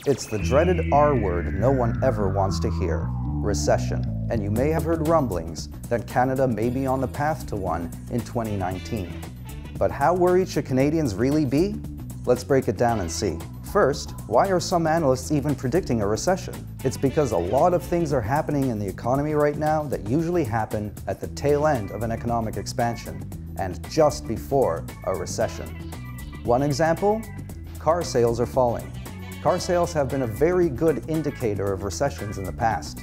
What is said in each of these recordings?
It's the dreaded R word no one ever wants to hear, recession. And you may have heard rumblings that Canada may be on the path to one in 2019. But how worried should Canadians really be? Let's break it down and see. First, why are some analysts even predicting a recession? It's because a lot of things are happening in the economy right now that usually happen at the tail end of an economic expansion and just before a recession. One example, car sales are falling. Car sales have been a very good indicator of recessions in the past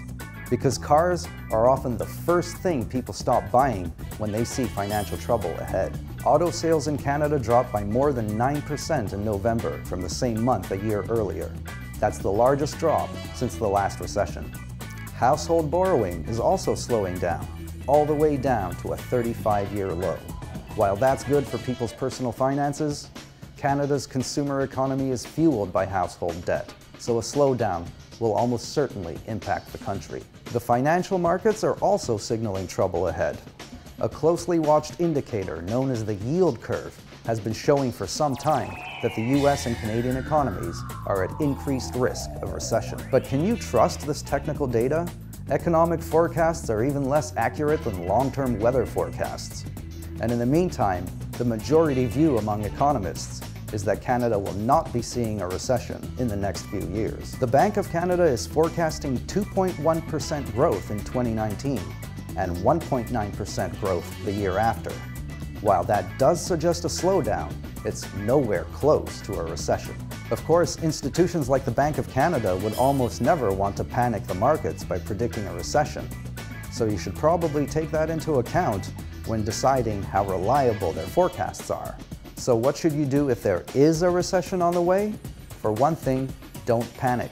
because cars are often the first thing people stop buying when they see financial trouble ahead. Auto sales in Canada dropped by more than 9% in November from the same month a year earlier. That's the largest drop since the last recession. Household borrowing is also slowing down, all the way down to a 35-year low. While that's good for people's personal finances, Canada's consumer economy is fueled by household debt, so a slowdown will almost certainly impact the country. The financial markets are also signaling trouble ahead. A closely watched indicator known as the yield curve has been showing for some time that the US and Canadian economies are at increased risk of recession. But can you trust this technical data? Economic forecasts are even less accurate than long-term weather forecasts. And in the meantime, the majority view among economists is that Canada will not be seeing a recession in the next few years. The Bank of Canada is forecasting 2.1% growth in 2019 and 1.9% growth the year after. While that does suggest a slowdown, it's nowhere close to a recession. Of course, institutions like the Bank of Canada would almost never want to panic the markets by predicting a recession, so you should probably take that into account when deciding how reliable their forecasts are. So what should you do if there is a recession on the way? For one thing, don't panic,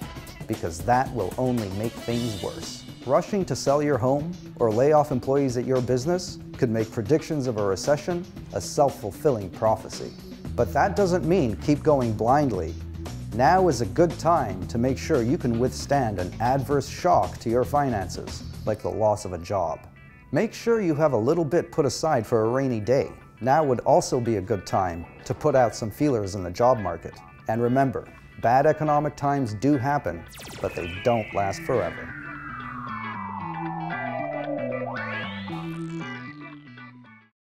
because that will only make things worse. Rushing to sell your home or lay off employees at your business could make predictions of a recession a self-fulfilling prophecy. But that doesn't mean keep going blindly. Now is a good time to make sure you can withstand an adverse shock to your finances, like the loss of a job. Make sure you have a little bit put aside for a rainy day. Now would also be a good time to put out some feelers in the job market. And remember, bad economic times do happen, but they don't last forever.